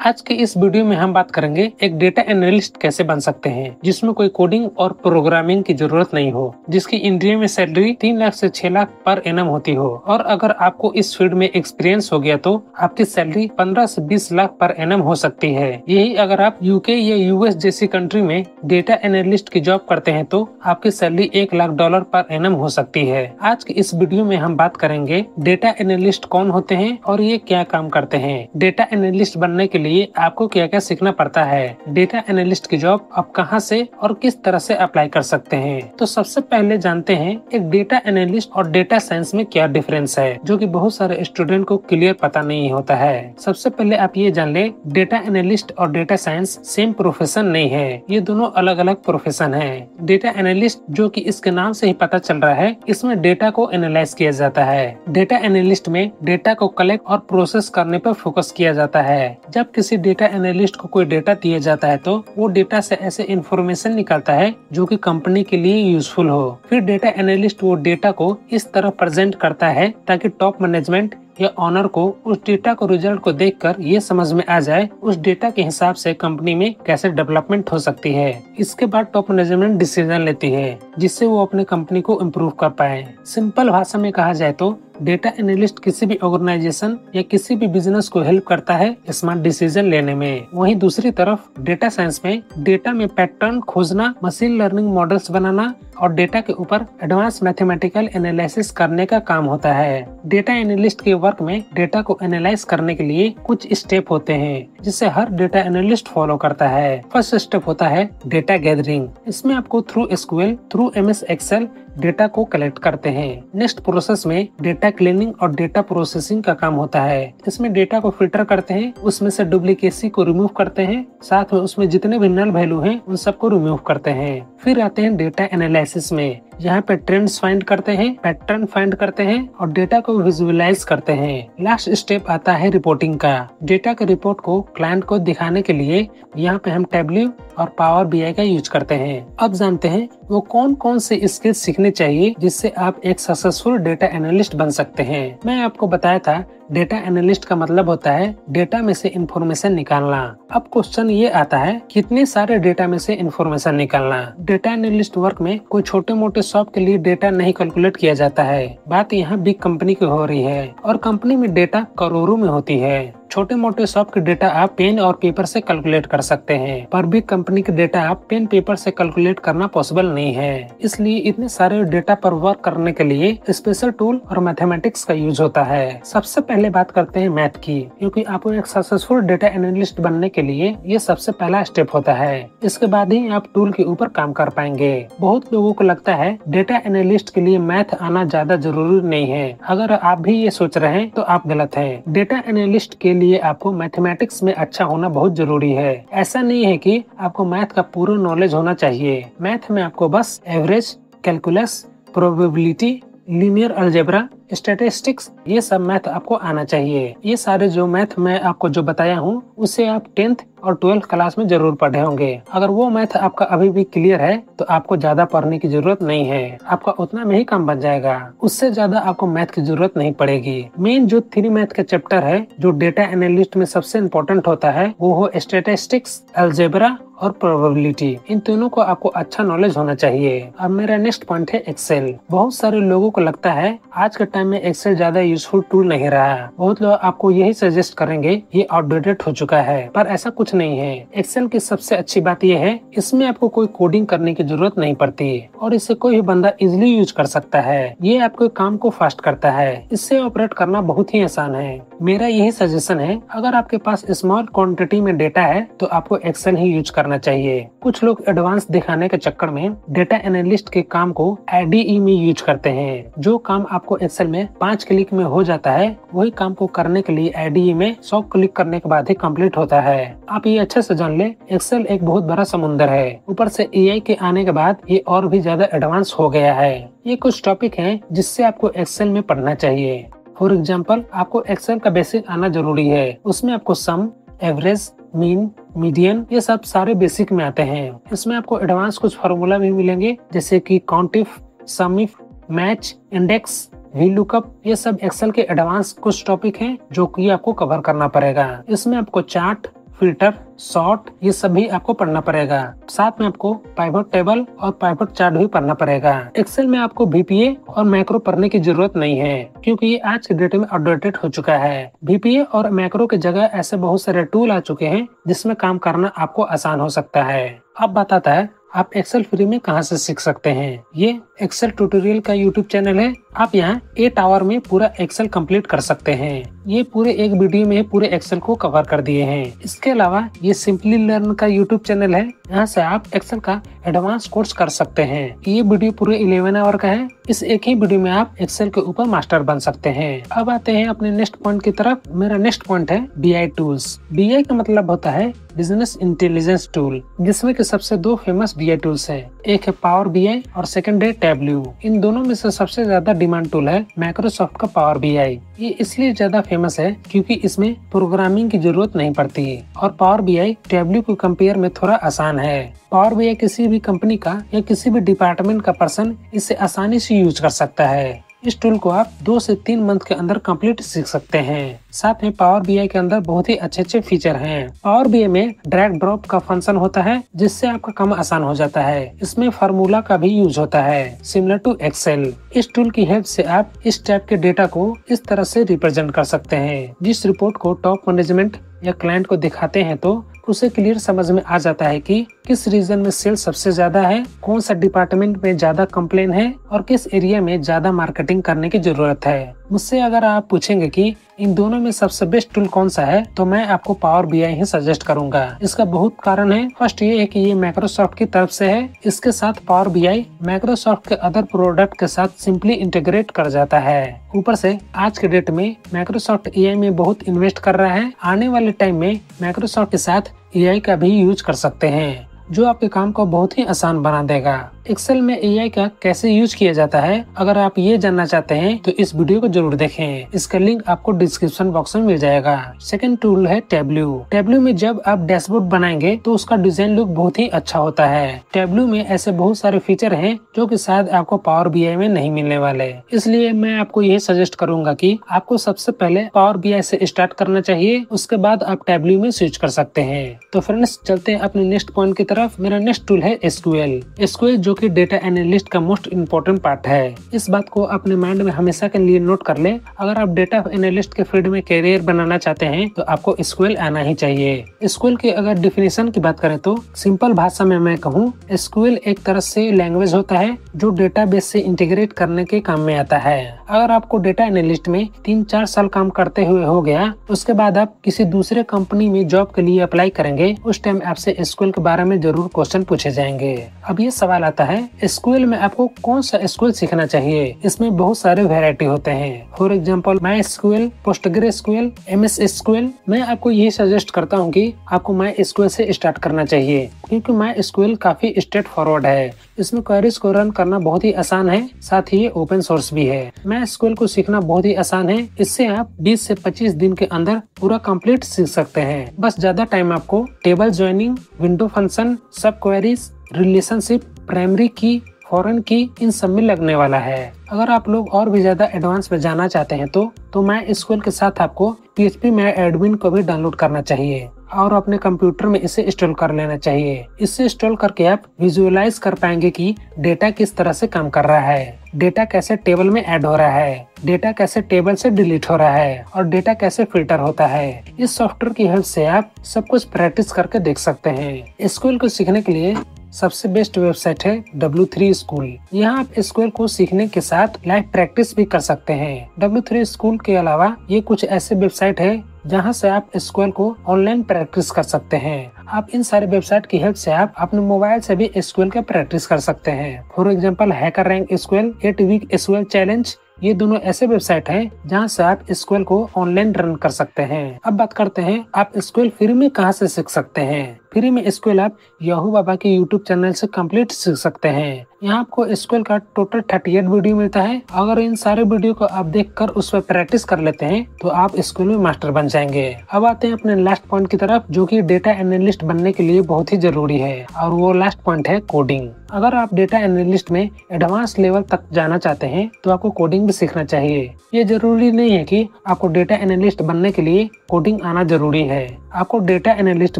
आज के इस वीडियो में हम बात करेंगे एक डेटा एनालिस्ट कैसे बन सकते हैं जिसमें कोई कोडिंग और प्रोग्रामिंग की जरूरत नहीं हो, जिसकी इंडिया में सैलरी 3 लाख से 6 लाख पर एनम होती हो और अगर आपको इस फील्ड में एक्सपीरियंस हो गया तो आपकी सैलरी 15 से 20 लाख पर एनम हो सकती है। यही अगर आप यूके या यूएस जैसी कंट्री में डेटा एनालिस्ट की जॉब करते हैं तो आपकी सैलरी $1 लाख पर एनम हो सकती है। आज के इस वीडियो में हम बात करेंगे डेटा एनालिस्ट कौन होते हैं और ये क्या काम करते हैं। डेटा एनालिस्ट बनने के लिए आपको क्या क्या सीखना पड़ता है, डेटा एनालिस्ट की जॉब आप कहां से और किस तरह से अप्लाई कर सकते हैं। तो सबसे पहले जानते हैं एक डेटा एनालिस्ट और डेटा साइंस में क्या डिफरेंस है, जो कि बहुत सारे स्टूडेंट को क्लियर पता नहीं होता है। सबसे पहले आप ये जान ले, डेटा एनालिस्ट और डेटा साइंस सेम प्रोफेशन नहीं है, ये दोनों अलग अलग प्रोफेशन है। डेटा एनालिस्ट, जो कि इसके नाम से ही पता चल रहा है, इसमें डेटा को एनालाइज किया जाता है। डेटा एनालिस्ट में डेटा को कलेक्ट और प्रोसेस करने पर फोकस किया जाता है। जब किसी डेटा एनालिस्ट को कोई डेटा दिया जाता है तो वो डेटा से ऐसे इंफॉर्मेशन निकालता है जो कि कंपनी के लिए यूजफुल हो। फिर डेटा एनालिस्ट वो डेटा को इस तरह प्रेजेंट करता है ताकि टॉप मैनेजमेंट या ऑनर को उस डेटा को रिजल्ट को देखकर ये समझ में आ जाए उस डेटा के हिसाब से कंपनी में कैसे डेवलपमेंट हो सकती है। इसके बाद टॉप मैनेजमेंट डिसीजन लेती है जिससे वो अपने कंपनी को इम्प्रूव कर पाए। सिंपल भाषा में कहा जाए तो डेटा एनालिस्ट किसी भी ऑर्गेनाइजेशन या किसी भी बिजनेस को हेल्प करता है स्मार्ट डिसीजन लेने में। वहीं दूसरी तरफ डेटा साइंस में डेटा में पैटर्न खोजना, मशीन लर्निंग मॉडल्स बनाना और डेटा के ऊपर एडवांस मैथमेटिकल एनालिसिस करने का काम होता है। डेटा एनालिस्ट के वर्क में डेटा को एनालाइज करने के लिए कुछ स्टेप होते हैं जिसे हर डेटा एनालिस्ट फॉलो करता है। फर्स्ट स्टेप होता है डेटा गैदरिंग। इसमें आपको through SQL, through MS Excel data को कलेक्ट करते हैं। नेक्स्ट प्रोसेस में डेटा क्लीनिंग और डेटा प्रोसेसिंग का काम होता है। इसमें डेटा को फिल्टर करते हैं, उसमें से डुप्लीकेसी को रिमूव करते हैं, साथ में उसमें जितने भी नल वैल्यू हैं उन सबको रिमूव करते हैं। फिर आते हैं डेटा एनालिसिस में, यहाँ पे ट्रेंड्स फाइंड करते हैं, पैटर्न फाइंड करते हैं और डेटा को विजुअलाइज करते हैं। लास्ट स्टेप आता है रिपोर्टिंग का। डेटा के रिपोर्ट को क्लाइंट को दिखाने के लिए यहाँ पे हम टैब्ल्यू और पावर बीआई का यूज करते हैं। अब जानते हैं वो कौन कौन से स्किल्स सीखने चाहिए जिससे आप एक सक्सेसफुल डेटा एनालिस्ट बन सकते हैं। मैं आपको बताया था डेटा एनालिस्ट का मतलब होता है डेटा में से इंफॉर्मेशन निकालना। अब क्वेश्चन ये आता है कितने सारे डेटा में से इंफॉर्मेशन निकालना। डेटा एनालिस्ट वर्क में कोई छोटे मोटे शॉप के लिए डेटा नहीं कैलकुलेट किया जाता है। बात यहाँ बिग कंपनी की हो रही है और कंपनी में डेटा करोड़ों में होती है। छोटे मोटे शॉप के डेटा आप पेन और पेपर से कैलकुलेट कर सकते हैं, पर बिग कंपनी के डेटा आप पेन पेपर से कैलकुलेट करना पॉसिबल नहीं है। इसलिए इतने सारे डेटा पर वर्क करने के लिए स्पेशल टूल और मैथमेटिक्स का यूज होता है। सबसे पहले बात करते हैं मैथ की, क्योंकि आपको एक सक्सेसफुल डेटा एनालिस्ट बनने के लिए ये सबसे पहला स्टेप होता है। इसके बाद ही आप टूल के ऊपर काम कर पाएंगे। बहुत लोगों को लगता है डेटा एनालिस्ट के लिए मैथ आना ज्यादा जरूरी नहीं है। अगर आप भी ये सोच रहे हैं तो आप गलत हैं। डेटा एनालिस्ट के लिए आपको मैथमेटिक्स में अच्छा होना बहुत जरूरी है। ऐसा नहीं है कि आपको मैथ का पूरा नॉलेज होना चाहिए। मैथ में आपको बस average, calculus, probability, linear algebra, statistics, ये सब मैथ आपको आना चाहिए। ये सारे जो मैथ मैं आपको जो बताया हूँ उसे आप 10th और 12th क्लास में जरूर पढ़े होंगे। अगर वो मैथ आपका अभी भी क्लियर है तो आपको ज्यादा पढ़ने की जरूरत नहीं है, आपका उतना में ही काम बन जाएगा। उससे ज्यादा आपको मैथ की जरूरत नहीं पड़ेगी। मेन जो 3 मैथ का चैप्टर है जो डेटा एनालिस्ट में सबसे इम्पोर्टेंट होता है वो हो स्टैटिस्टिक्स, अलजेब्रा और प्रोबेबिलिटी। इन तीनों को आपको अच्छा नॉलेज होना चाहिए। अब मेरा नेक्स्ट पॉइंट है एक्सेल। बहुत सारे लोगों को लगता है आज के टाइम में एक्सेल ज्यादा यूजफुल टूल नहीं रहा। बहुत लोग आपको यही सजेस्ट करेंगे ये आउटडेटेड हो चुका है, पर ऐसा कुछ नहीं है। एक्सेल की सबसे अच्छी बात यह है इसमें आपको कोई कोडिंग करने की जरूरत नहीं पड़ती और इसे कोई भी बंदा इजिली यूज कर सकता है। ये आपके काम को फास्ट करता है, इससे ऑपरेट करना बहुत ही आसान है। मेरा यही सजेशन है, अगर आपके पास स्मॉल क्वांटिटी में डेटा है तो आपको एक्सेल ही यूज करना चाहिए। कुछ लोग एडवांस दिखाने के चक्कर में डेटा एनालिस्ट के काम को IDE में यूज करते हैं। जो काम आपको एक्सेल में 5 क्लिक में हो जाता है वही काम को करने के लिए IDE में 100 क्लिक करने के बाद ही कंप्लीट होता है। आप ये अच्छे से जान ले, एक्सेल एक बहुत बड़ा समुंदर है। ऊपर से AI के आने के बाद ये और भी ज्यादा एडवांस हो गया है। ये कुछ टॉपिक हैं जिससे आपको एक्सेल में पढ़ना चाहिए। फॉर एग्जाम्पल, आपको एक्सेल का बेसिक आना जरूरी है। उसमें आपको सम, एवरेज, मीन, मीडियन, ये सब सारे बेसिक में आते हैं। इसमें आपको एडवांस कुछ फार्मूला भी मिलेंगे जैसे कि काउंटिफ, समिफ, मैच, इंडेक्स, वी लुकअप, ये सब एक्सेल के एडवांस कुछ टॉपिक हैं जो कि आपको कवर करना पड़ेगा। इसमें आपको चार्ट, फिल्टर, सॉर्ट, ये सभी आपको पढ़ना पड़ेगा। साथ में आपको पाइवट टेबल और पाइवट चार्ट भी पढ़ना पड़ेगा। एक्सेल में आपको VPA और मैक्रो पढ़ने की जरूरत नहीं है, क्योंकि ये आज के डेट में अपडेटेड हो चुका है। VPA और मैक्रो की जगह ऐसे बहुत सारे टूल आ चुके हैं जिसमें काम करना आपको आसान हो सकता है। अब बताता है आप एक्सेल फ्री में कहां से सीख सकते हैं। ये एक्सेल ट्यूटोरियल का यूट्यूब चैनल है। आप यहाँ 8 आवर में पूरा एक्सेल कंप्लीट कर सकते हैं। ये पूरे एक वीडियो में पूरे एक्सेल को कवर कर दिए हैं। इसके अलावा ये सिंपली लर्न का यूट्यूब चैनल है। यहाँ से आप एक्सेल का एडवांस कोर्स कर सकते हैं। ये वीडियो पूरे 11 आवर का है। इस एक ही वीडियो में आप एक्सेल के ऊपर मास्टर बन सकते हैं। अब आते हैं अपने नेक्स्ट पॉइंट की तरफ। मेरा नेक्स्ट पॉइंट है BI टूल्स। BI का मतलब होता है बिजनेस इंटेलिजेंस टूल, जिसमें के सबसे 2 फेमस BI टूल्स हैं। एक है पावर BI और सेकंड है टैबल्यू। इन दोनों में से सबसे ज्यादा डिमांड टूल है माइक्रोसॉफ्ट का पावर BI। ये इसलिए ज्यादा फेमस है क्योंकि इसमें प्रोग्रामिंग की जरूरत नहीं पड़ती और पावर BI टैबल्यू को कंपेयर में थोड़ा आसान है। पावर BI किसी भी कंपनी का या किसी भी डिपार्टमेंट का पर्सन इसे आसानी से यूज कर सकता है। इस टूल को आप 2 से 3 मंथ के अंदर कंप्लीट सीख सकते हैं। साथ में पावर BI के अंदर बहुत ही अच्छे फीचर हैं। पावर BI में ड्रैग ड्रॉप का फंक्शन होता है, जिससे आपका काम आसान हो जाता है। इसमें फार्मूला का भी यूज होता है, सिमिलर टू एक्सेल। इस टूल की हेल्प से आप इस टाइप के डेटा को इस तरह से रिप्रेजेंट कर सकते हैं। जिस रिपोर्ट को टॉप मैनेजमेंट या क्लाइंट को दिखाते हैं तो उसे क्लियर समझ में आ जाता है कि किस रीजन में सेल सबसे ज्यादा है, कौन सा डिपार्टमेंट में ज्यादा कंप्लेन है और किस एरिया में ज्यादा मार्केटिंग करने की जरूरत है। मुझसे अगर आप पूछेंगे कि इन दोनों में सबसे बेस्ट टूल कौन सा है, तो मैं आपको पावर BI ही सजेस्ट करूंगा। इसका बहुत कारण है। फर्स्ट ये है कि ये माइक्रोसॉफ्ट की तरफ से है। इसके साथ पावर BI माइक्रोसॉफ्ट के अदर प्रोडक्ट के साथ सिंपली इंटीग्रेट कर जाता है। ऊपर से आज के डेट में माइक्रोसॉफ्ट AI में बहुत इन्वेस्ट कर रहा है। आने वाले टाइम में माइक्रोसॉफ्ट के साथ AI का भी यूज कर सकते हैं, जो आपके काम को बहुत ही आसान बना देगा। एक्सेल में AI का कैसे यूज किया जाता है, अगर आप ये जानना चाहते हैं तो इस वीडियो को जरूर देखें। इसका लिंक आपको डिस्क्रिप्शन बॉक्स में मिल जाएगा। सेकंड टूल है टैबल्यू। टैबल्यू में जब आप डैशबोर्ड बनाएंगे तो उसका डिजाइन लुक बहुत ही अच्छा होता है। टैबल्यू में ऐसे बहुत सारे फीचर हैं जो कि शायद आपको पावर BI में नहीं मिलने वाले। इसलिए मैं आपको यही सजेस्ट करूंगा कि आपको सबसे पहले पावर BI से स्टार्ट करना चाहिए, उसके बाद आप टैबल्यू में स्विच कर सकते हैं। तो फ्रेंड्स, चलते हैं अपने नेक्स्ट पॉइंट की तरफ। मेरा नेक्स्ट टूल है SQL जो कि डेटा एनालिस्ट का मोस्ट इम्पोर्टेंट पार्ट है। इस बात को अपने माइंड में हमेशा के लिए नोट कर ले। अगर आप डेटा एनालिस्ट के फील्ड में कैरियर बनाना चाहते हैं तो आपको SQL आना ही चाहिए। SQL की अगर डिफिनेशन की बात करें तो सिंपल भाषा में मैं कहूँ, SQL एक तरह से लैंग्वेज होता है जो डेटाबेस से इंटीग्रेट करने के काम में आता है। अगर आपको डेटा एनालिस्ट में 3-4 साल काम करते हुए हो गया, उसके बाद आप किसी दूसरे कंपनी में जॉब के लिए अप्लाई करेंगे, उस टाइम आपसे SQL के बारे में जरूर क्वेश्चन पूछे जाएंगे। अब ये सवाल आता है, SQL में आपको कौन सा SQL सीखना चाहिए। इसमें बहुत सारे वैरायटी होते हैं। For example MySQL, PostgreSQL, MS SQL। मैं आपको यही सजेस्ट करता हूँ कि आपको MySQL से स्टार्ट करना चाहिए, क्योंकि MySQL काफी स्ट्रेट फॉरवर्ड है। इसमें क्वेरीज को रन करना बहुत ही आसान है, साथ ही ये ओपन सोर्स भी है। MySQL को सीखना बहुत ही आसान है। इससे आप 20 से 25 दिन के अंदर पूरा कंप्लीट सीख सकते हैं। बस ज्यादा टाइम आपको टेबल ज्वाइनिंग, विंडो फंक्शन, सब क्वेरीज, रिलेशनशिप, प्राइमरी की, फॉरेन की, इन सब में लगने वाला है। अगर आप लोग और भी ज्यादा एडवांस में जाना चाहते हैं तो MySQL के साथ आपको PHP MyAdmin को भी डाउनलोड करना चाहिए और अपने कंप्यूटर में इसे इंस्टॉल कर लेना चाहिए। इसे इंस्टॉल करके आप विजुअलाइज कर पाएंगे कि डेटा किस तरह से काम कर रहा है, डेटा कैसे टेबल में ऐड हो रहा है, डेटा कैसे टेबल से डिलीट हो रहा है और डेटा कैसे फिल्टर होता है। इस सॉफ्टवेयर की हेल्प से आप सब कुछ प्रैक्टिस करके देख सकते हैं। SQL को सीखने के लिए सबसे बेस्ट वेबसाइट है W3 स्कूल। यहाँ आप SQL को सीखने के साथ लाइव प्रैक्टिस भी कर सकते हैं। W3 स्कूल के अलावा ये कुछ ऐसे वेबसाइट है जहाँ से आप SQL को ऑनलाइन प्रैक्टिस कर सकते हैं। आप इन सारे वेबसाइट की हेल्प से आप अपने मोबाइल से भी SQL का प्रैक्टिस कर सकते हैं। For example HackerRank SQL, 8 week SQL challenge, ये दोनों ऐसे वेबसाइट हैं जहां से आप SQL को ऑनलाइन रन कर सकते हैं। अब बात करते हैं आप SQL फ्री में कहां से सीख सकते हैं। फ्री में SQL आप याहू बाबा के यूट्यूब चैनल से कंप्लीट सीख सकते हैं। यहाँ आपको SQL का टोटल 38 वीडियो मिलता है। अगर इन सारे वीडियो को आप देखकर उस पर प्रैक्टिस कर लेते हैं तो आप SQL में मास्टर बन जाएंगे। अब आते हैं अपने लास्ट पॉइंट की तरफ, जो कि डेटा एनालिस्ट बनने के लिए बहुत ही जरूरी है, और वो लास्ट पॉइंट है कोडिंग। अगर आप डेटा एनालिस्ट में एडवांस लेवल तक जाना चाहते हैं तो आपको कोडिंग भी सीखना चाहिए। ये जरूरी नहीं है कि आपको डेटा एनालिस्ट बनने के लिए कोडिंग आना जरूरी है। आपको डेटा एनालिस्ट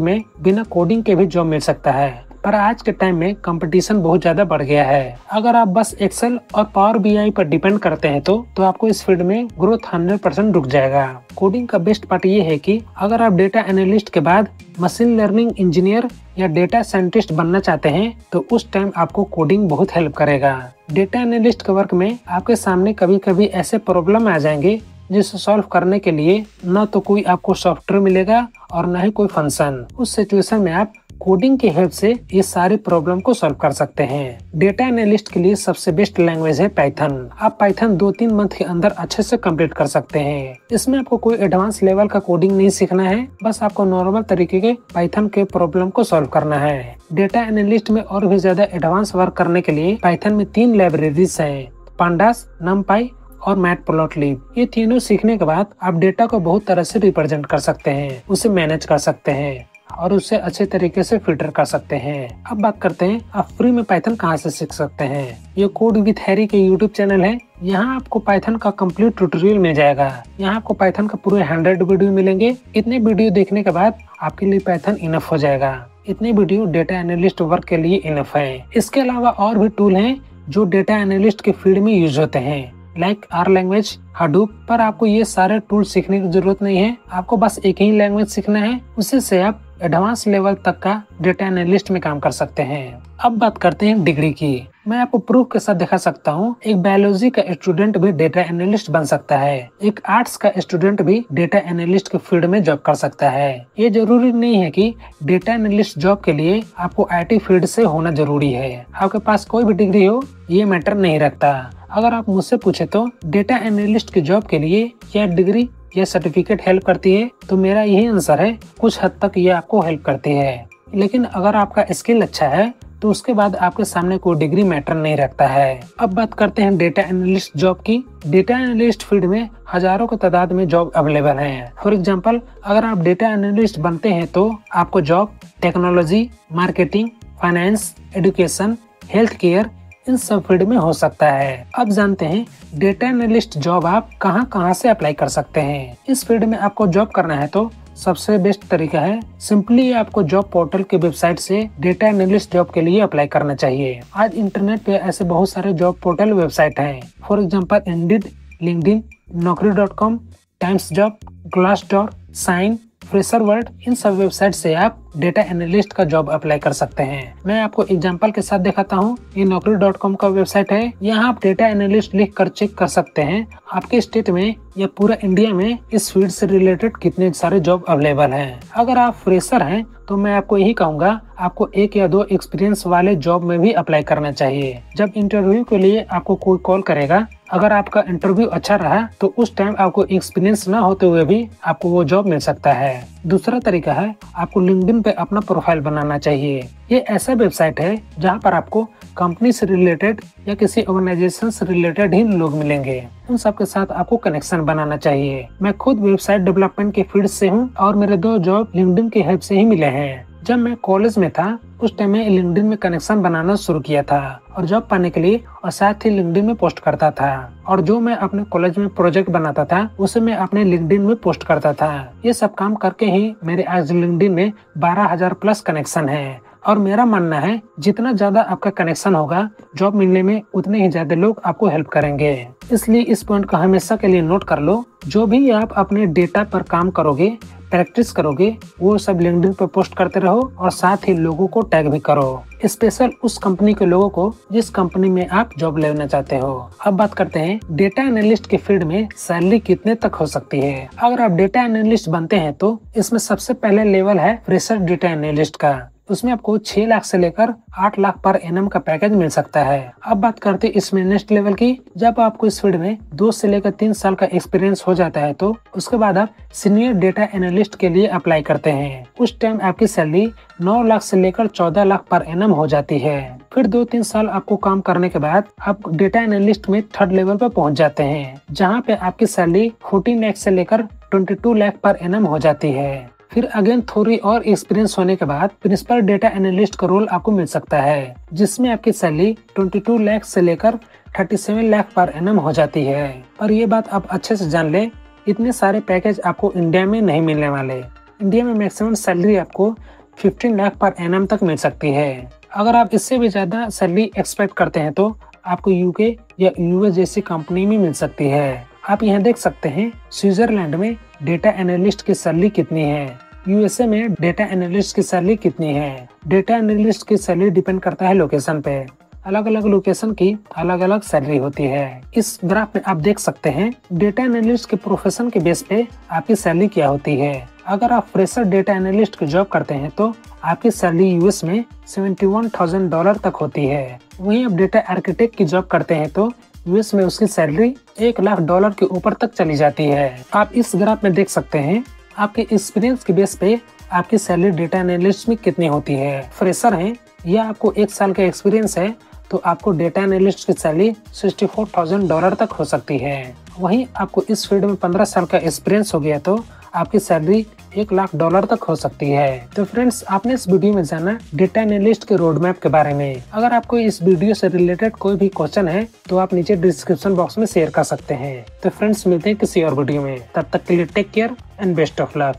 में बिना कोडिंग के भी जॉब मिल सकता है, पर आज के टाइम में कंपटीशन बहुत ज्यादा बढ़ गया है। अगर आप बस एक्सेल और पावर बीआई पर डिपेंड करते हैं तो आपको इस फील्ड में ग्रोथ 100% रुक जाएगा। कोडिंग का बेस्ट पार्ट ये है कि अगर आप डेटा एनालिस्ट के बाद मशीन लर्निंग इंजीनियर या डेटा साइंटिस्ट बनना चाहते हैं तो उस टाइम आपको कोडिंग बहुत हेल्प करेगा। डेटा एनालिस्ट के वर्क में आपके सामने कभी कभी ऐसे प्रॉब्लम आ जाएंगे जिसे सॉल्व करने के लिए न तो कोई आपको सॉफ्टवेयर मिलेगा और न ही कोई फंक्शन। उस सिचुएशन में आप कोडिंग की हेल्प से ये सारी प्रॉब्लम को सॉल्व कर सकते हैं। डेटा एनालिस्ट के लिए सबसे बेस्ट लैंग्वेज है पाइथन। आप पाइथन 2-3 मंथ के अंदर अच्छे से कंप्लीट कर सकते हैं। इसमें आपको कोई एडवांस लेवल का कोडिंग नहीं सीखना है, बस आपको नॉर्मल तरीके के पाइथन के प्रॉब्लम को सॉल्व करना है। डेटा एनालिस्ट में और भी ज्यादा एडवांस वर्क करने के लिए पाइथन में 3 लाइब्रेरीज हैं, पांडास, नमपाई और मैटप्लॉटलिब। ये तीनों सीखने के बाद आप डेटा को बहुत तरह से रिप्रेजेंट कर सकते हैं, उसे मैनेज कर सकते हैं और उसे अच्छे तरीके से फिल्टर कर सकते हैं। अब बात करते हैं आप फ्री में पाइथन कहाँ से सीख सकते हैं। ये कोड विद हैरी के यूट्यूब चैनल है। यहाँ आपको पाइथन का कंप्लीट ट्यूटोरियल मिल जाएगा। यहाँ आपको पाइथन का पूरे 100 वीडियो मिलेंगे। इतने वीडियो देखने के बाद आपके लिए पाइथन इनफ हो जाएगा। इतने वीडियो डेटा एनालिस्ट वर्क के लिए इनफ है। इसके अलावा और भी टूल हैं जो डेटा एनालिस्ट के फील्ड में यूज होते हैं, लाइक आर लैंग्वेज, हडूप। पर आपको ये सारे टूल सीखने की जरूरत नहीं है, आपको बस एक ही लैंग्वेज सीखना है, उसी से आप एडवांस लेवल तक का डेटा एनालिस्ट में काम कर सकते हैं। अब बात करते हैं डिग्री की। मैं आपको प्रूफ के साथ दिखा सकता हूँ। एक बायोलॉजी का स्टूडेंट भी डेटा एनालिस्ट बन सकता है, एक आर्ट्स का स्टूडेंट भी डेटा एनालिस्ट के फील्ड में जॉब कर सकता है। ये जरूरी नहीं है कि डेटा एनालिस्ट जॉब के लिए आपको IT फील्ड से होना जरूरी है। आपके पास कोई भी डिग्री हो ये मैटर नहीं रखता। अगर आप मुझसे पूछे तो डेटा एनालिस्ट की जॉब के लिए क्या डिग्री या सर्टिफिकेट हेल्प करती है, तो मेरा यही आंसर है, कुछ हद तक ये आपको हेल्प करती है। लेकिन अगर आपका स्किल अच्छा है तो उसके बाद आपके सामने कोई डिग्री मैटर नहीं रखता है। अब बात करते हैं डेटा एनालिस्ट जॉब की। डेटा एनालिस्ट फील्ड में हजारों की तादाद में जॉब अवेलेबल है। फॉर एग्जांपल, अगर आप डेटा एनालिस्ट बनते हैं तो आपको job technology, marketing, finance, education, health care, इन सब फील्ड में हो सकता है। अब जानते हैं डेटा एनालिस्ट जॉब आप कहां से अप्लाई कर सकते हैं। इस फील्ड में आपको जॉब करना है तो सबसे बेस्ट तरीका है, सिंपली आपको जॉब पोर्टल के वेबसाइट से डेटा एनालिस्ट जॉब के लिए अप्लाई करना चाहिए। आज इंटरनेट पे ऐसे बहुत सारे जॉब पोर्टल वेबसाइट हैं। For example Indeed, LinkedIn, naukri.com, Times job, Glassdoor, Shine, fresher world, इन सब वेबसाइट से आप डेटा एनालिस्ट का जॉब अप्लाई कर सकते हैं। मैं आपको एग्जांपल के साथ दिखाता हूँ। ये naukri.com का वेबसाइट है। यहाँ आप डेटा एनालिस्ट लिख कर चेक कर सकते हैं आपके स्टेट में या पूरा इंडिया में इस फील्ड से रिलेटेड कितने सारे जॉब अवेलेबल हैं। अगर आप फ्रेशर हैं तो मैं आपको यही कहूँगा, आपको 1 या 2 एक्सपीरियंस वाले जॉब में भी अप्लाई करना चाहिए। जब इंटरव्यू के लिए आपको कोई कॉल करेगा, अगर आपका इंटरव्यू अच्छा रहा तो उस टाइम आपको एक्सपीरियंस ना होते हुए भी आपको वो जॉब मिल सकता है। दूसरा तरीका है, आपको लिंक्डइन पे अपना प्रोफाइल बनाना चाहिए। ये ऐसा वेबसाइट है जहाँ पर आपको कंपनी से रिलेटेड या किसी ऑर्गेनाइजेशन से रिलेटेड ही लोग मिलेंगे। उन सब के साथ आपको कनेक्शन बनाना चाहिए। मैं खुद वेबसाइट डेवलपमेंट के फील्ड से हूँ और मेरे 2 जॉब लिंक्डइन की हेल्प से ही मिले हैं। जब मैं कॉलेज में था उस टाइम में लिंक्डइन में कनेक्शन बनाना शुरू किया था और जॉब पाने के लिए और साथ ही लिंक्डइन में पोस्ट करता था। और जो मैं अपने कॉलेज में प्रोजेक्ट बनाता था उसे मैं अपने लिंक्डइन में पोस्ट करता था। ये सब काम करके ही मेरे आज लिंक्डइन में 12,000 प्लस कनेक्शन है। और मेरा मानना है जितना ज्यादा आपका कनेक्शन होगा जॉब मिलने में, उतने ही ज्यादा लोग आपको हेल्प करेंगे। इसलिए इस पॉइंट को हमेशा के लिए नोट कर लो। जो भी आप अपने डेटा पर काम करोगे, प्रैक्टिस करोगे, वो सब लिंक्डइन पर पोस्ट करते रहो और साथ ही लोगों को टैग भी करो, स्पेशल उस कंपनी के लोगों को जिस कंपनी में आप जॉब लेना चाहते हो। अब बात करते हैं डेटा एनालिस्ट के फील्ड में सैलरी कितने तक हो सकती है। अगर आप डेटा एनालिस्ट बनते हैं तो इसमें सबसे पहले लेवल है फ्रेशर डेटा एनालिस्ट का। उसमें आपको 6 लाख से लेकर 8 लाख पर एनम का पैकेज मिल सकता है। अब बात करते हैं इसमें नेक्स्ट लेवल की। जब आपको इस फील्ड में 2 से लेकर 3 साल का एक्सपीरियंस हो जाता है तो उसके बाद आप सीनियर डेटा एनालिस्ट के लिए अप्लाई करते हैं। उस टाइम आपकी सैलरी 9 लाख से लेकर 14 लाख पर एनम हो जाती है। फिर 2-3 साल आपको काम करने के बाद आप डेटा एनालिस्ट में 3rd लेवल पर पहुंच जाते हैं, जहां पे आपकी सैलरी 14 लाख से लेकर 22 लाख पर एनम हो जाती है। फिर अगेन थोड़ी और एक्सपीरियंस होने के बाद प्रिंसिपल डेटा एनालिस्ट का रोल आपको मिल सकता है, जिसमें आपकी सैलरी 22 लाख से लेकर 37 लाख पर एनम हो जाती है। पर ये बात आप अच्छे से जान ले, इतने सारे पैकेज आपको इंडिया में नहीं मिलने वाले। इंडिया में मैक्सिमम सैलरी आपको 15 लाख पर एनम तक मिल सकती है। अगर आप इससे भी ज्यादा सैलरी एक्सपेक्ट करते हैं तो आपको यूके या यूएस जैसी कंपनी में मिल सकती है। आप यहाँ देख सकते हैं स्विट्जरलैंड में डेटा एनालिस्ट की सैलरी कितनी है, यूएसए में डेटा एनालिस्ट की सैलरी कितनी है। डेटा एनालिस्ट की सैलरी डिपेंड करता है लोकेशन पे, अलग अलग लोकेशन की अलग अलग सैलरी होती है। इस ग्राफ में आप देख सकते हैं डेटा एनालिस्ट के प्रोफेशन के बेस पे आपकी सैलरी क्या होती है। अगर आप फ्रेशर डेटा एनालिस्ट की जॉब करते हैं तो आपकी सैलरी यूएस में $71,000 तक होती है। वहीं आप डेटा आर्किटेक्ट की जॉब करते हैं तो यूएस में उसकी सैलरी $1 लाख के ऊपर तक चली जाती है। आप इस ग्राफ में देख सकते हैं आपके एक्सपीरियंस के बेस पे आपकी सैलरी डेटा एनालिस्ट में कितनी होती है। फ्रेशर हैं या आपको 1 साल का एक्सपीरियंस है तो आपको डेटा एनालिस्ट की सैलरी $64,000 तक हो सकती है। वहीं आपको इस फील्ड में 15 साल का एक्सपीरियंस हो गया तो आपकी सैलरी $1 लाख तक हो सकती है। तो फ्रेंड्स, आपने इस वीडियो में जाना डेटा एनालिस्ट के रोड मैप के बारे में। अगर आपको इस वीडियो से रिलेटेड कोई भी क्वेश्चन है तो आप नीचे डिस्क्रिप्शन बॉक्स में शेयर कर सकते हैं। तो फ्रेंड्स, मिलते हैं किसी और वीडियो में, तब तक के लिए take care and best of luck.